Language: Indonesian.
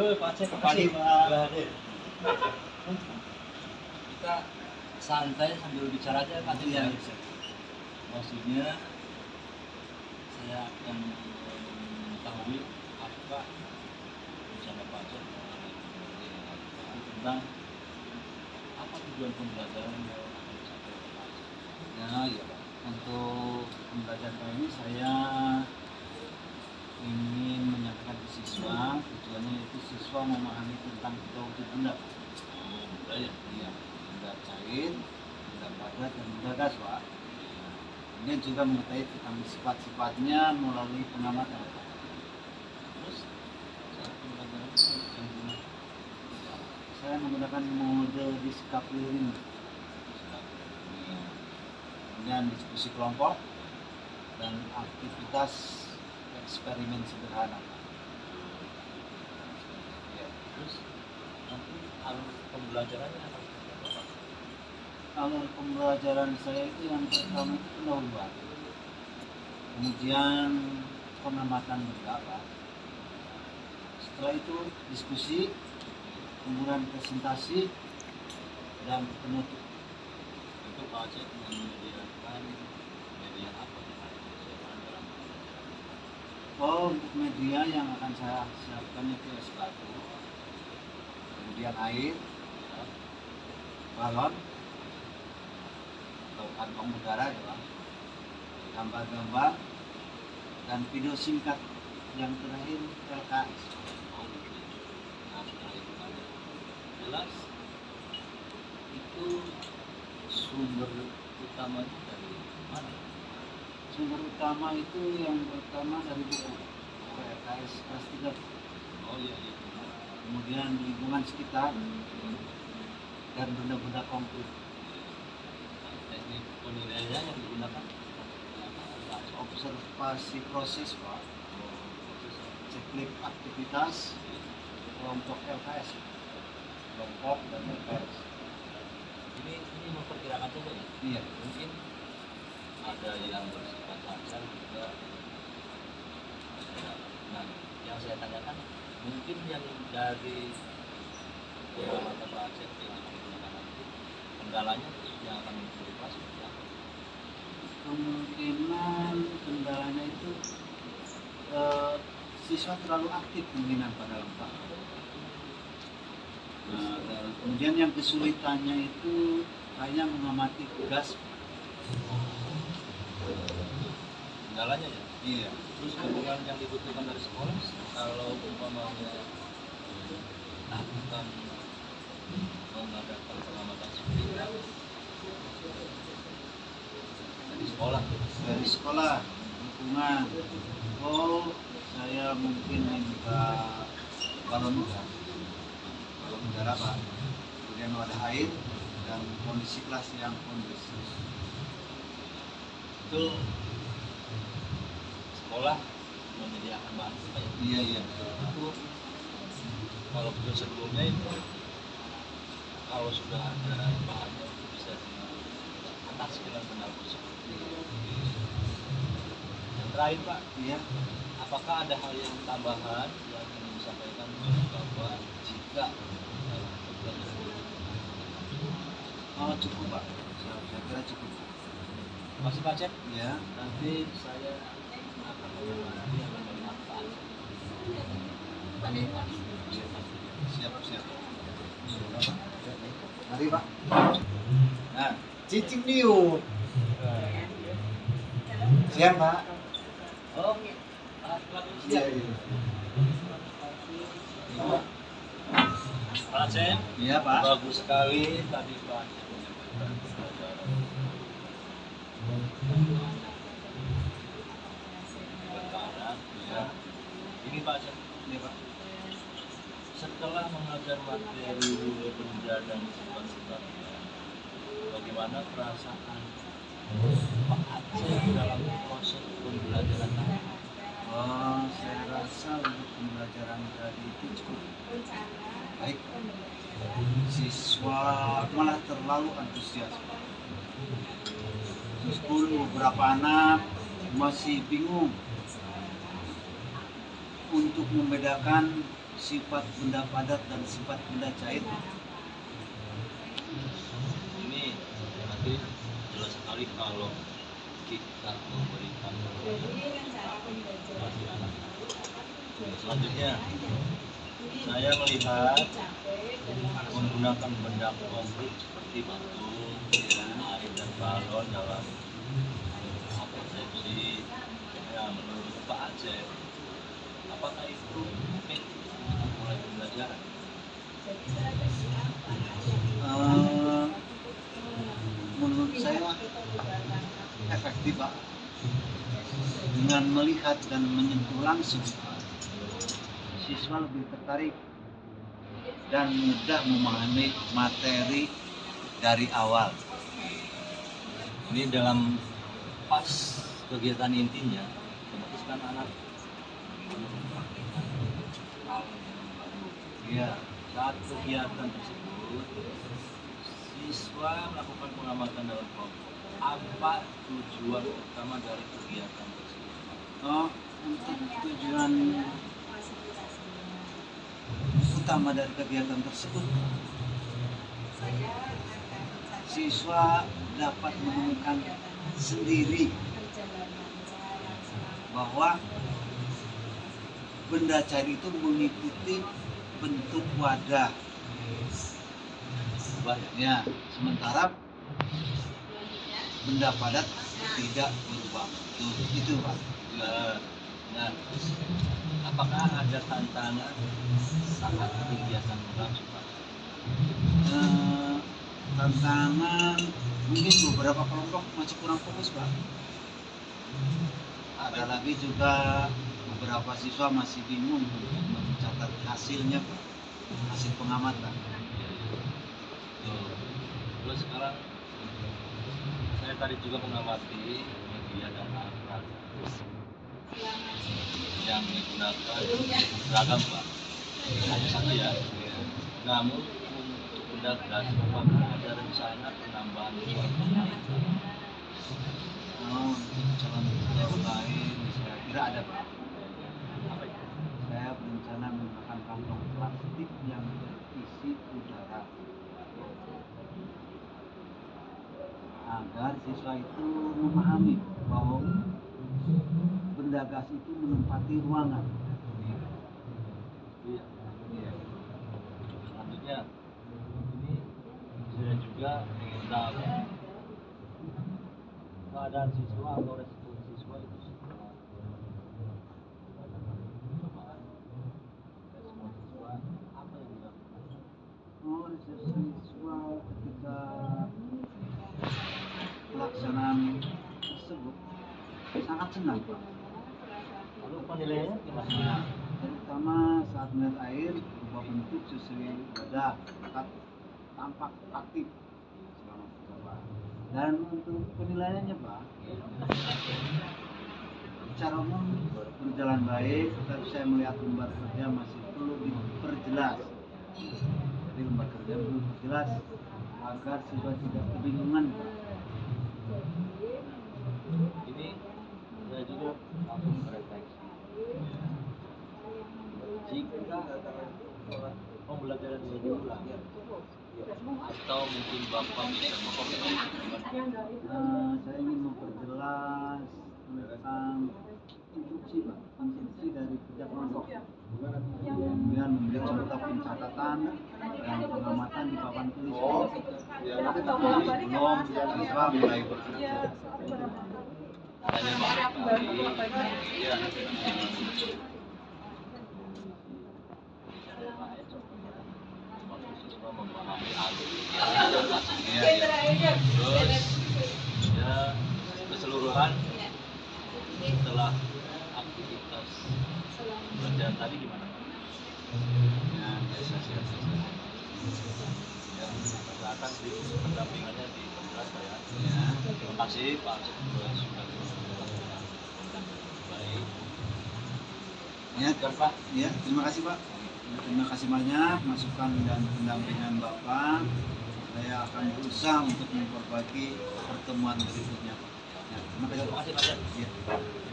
Pak Cek, Makasih, Pak. Kita santai sambil bicara aja Pak Cek. Iya. Maksudnya saya akan mengetahui apa bersama Pak Cek tentang apa tujuan pembelajaran yang akan dicapai oleh Pak Cek. Ya, iya Pak. Untuk pembelajaran kali ini saya ingin menyampaikan ke siswa, tujuannya itu siswa memahami tentang wujud benda. Budaya. Iya, benda cair, benda padat, dan benda gas Pak. Kemudian juga mengetahui tentang sifat-sifatnya melalui pengamatan. Terus cara pembelajaran itu yang guna Saya menggunakan mode discovery, kemudian diskusi kelompok dan aktivitas eksperimen sederhana. Ya. terus nanti alur pembelajarannya akan seperti apa Pak? Alur pembelajaran saya itu yang pertama itu pendahuluan, kemudian pengamatan beberapa, setelah itu diskusi, kemudian presentasi, dan penutup. Itu Pak Cek menyediakan media apa yang akan disiapkan dalam Oh, untuk media yang akan saya siapkan itu es batu, kemudian air, balon atau kantong udara, ya, Bang. Gambar-gambar, dan video singkat yang terakhir LKS. Oh, gitu. Nah, setelah itu ada jelas itu sumber utamanya dari mana? Sumber utama itu yang pertama dari buku LKS kelas 3, Oh iya iya. kemudian lingkungan sekitar dan benda-benda konkret. Teknik penilaiannya yang digunakan Observasi proses Pak, checklist aktivitas kelompok LKS, kelompok dan LKS. ini memperkirakan saja ya. Iya. Mungkin ada yang bersifat lancar juga. Nah, yang saya tanyakan mungkin yang dari mata Pak Aceh yang akan digunakan nanti kendalanya yang akan menjadi kelas seperti apa? Kemungkinan kendalanya itu siswa terlalu aktif mungkinan pada dalam. Dan kemudian yang kesulitannya itu hanya mengamati gas. Kendalanya ya. Iya. Terus dukungan yang dibutuhkan dari sekolah kalau umpamanya akan mengadakan pengamatan seperti itu dari sekolah. Dari sekolah dukungan. Oh, saya mungkin minta balon udara Pak, kemudian wadah air dan kondisi kelas yang kondusif. Itu sekolah menyediakan bahan apa ya? Iya iya. Itu kalau video sebelumnya itu kalau sudah ada bahannya itu bisa diatasi dengan benar seperti yang terakhir Pak. Iya. Apakah ada hal yang tambahan yang ingin disampaikan oleh Bapak jika dalam pembelajaran Oh cukup Pak, saya kira cukup. masih Pak Cep? Ya. Nanti saya akan mengamati yang bermanfaat. Siap siap. Mari Pak. Nah, cicing niu. Siap Pak. Oh, Iya siap. iya. Pak Cep, Iya Pak. bagus sekali tadi Pak Cep menyampaikan pembelajaran berkanan. Ya. Ini Pak Cep, Iya Pak. setelah mengajar materi benda dan sifat-sifatnya, bagaimana perasaan Pak Aceh dalam proses pembelajaran tadi? Oh, saya rasa untuk pembelajaran tadi itu cukup baik. Siswa malah terlalu antusias. Meskipun beberapa anak masih bingung untuk membedakan sifat benda padat dan sifat benda cair. Ini nanti jelas sekali kalau kita memberikan masih anak. Selanjutnya saya melihat menggunakan benda konkret seperti batu, air dan balon dalam konsepsi. Ya, menurut Pak Aceh, apakah itu mungkin mulai pembelajaran? Menurut saya efektif, Pak. Dengan melihat dan menyentuh langsung, siswa lebih tertarik dan mudah memahami materi dari awal. Ini dalam pas kegiatan intinya, otomatis kan anak Ya, saat kegiatan tersebut siswa melakukan pengamatan dalam kelompok. Apa tujuan utama dari kegiatan tersebut? untuk tujuan utama dari kegiatan tersebut, siswa dapat menemukan sendiri bahwa benda cair itu mengikuti bentuk wadah. Ya, sementara benda padat tidak berubah. Itu Pak. Nah, apakah ada tantangan saat kegiatan berlangsung, Pak? Tantangan mungkin beberapa kelompok masih kurang fokus, Pak. Ada lagi juga beberapa siswa masih bingung untuk mencatat hasilnya, Pak. Hasil pengamatan. Terus sekarang saya tadi juga mengamati media dan alat yang digunakan beragam, Pak. Hanya satu ya. Namun untuk benda gas, apakah ada rencana penambahan suatu lain? Untuk calon pejabat lain, saya kira ada, Pak. Apa itu? Saya berencana menggunakan kantong plastik yang berisi udara agar siswa itu memahami bahwa benda gas itu menempati ruangan. Iya. Selanjutnya ini saya juga ingin tahu keadaan siswa atau respon siswa itu setelah percobaan. Respon siswa apa yang dilakukan? Siswa ketika pelaksanaan tersebut sangat senang, Pak. Lalu penilaiannya gimana? Nah, terutama saat melihat air berubah bentuk sesuai wadah, tampak aktif selama percobaan. Dan untuk penilaiannya, Pak, secara umum berjalan baik, tetapi saya melihat lembar kerja masih perlu diperjelas. Jadi lembar kerja perlu diperjelas agar siswa tidak kebingungan, Pak. Ini saya juga langsung merefleksi. Jika pembelajaran ini diulang atau mungkin Bapak bisa mengkomentari, Saya ingin memperjelas tentang instruksi, Pak, instruksi dari kerja kelompok, kemudian memberi contoh pencatatan dan pengamatan di papan tulis sebelum siswa mulai bekerja. hanya barangkali ya siswa memahami alur terus ya keseluruhan setelah aktivitas pembelajaran tadi gimana? Ya, biasa sih. Ya, usahakan di pendampingannya diperjelas Pak ya. Ya. Terima kasih Pak sudah baik. Ya, Dan Pak, ya, terima kasih, Pak. Terima kasih banyak masukan dan pendampingan Bapak. Saya akan berusaha untuk memperbaiki pertemuan berikutnya, Pak. Ya, terima kasih. terima kasih Pak. Ya.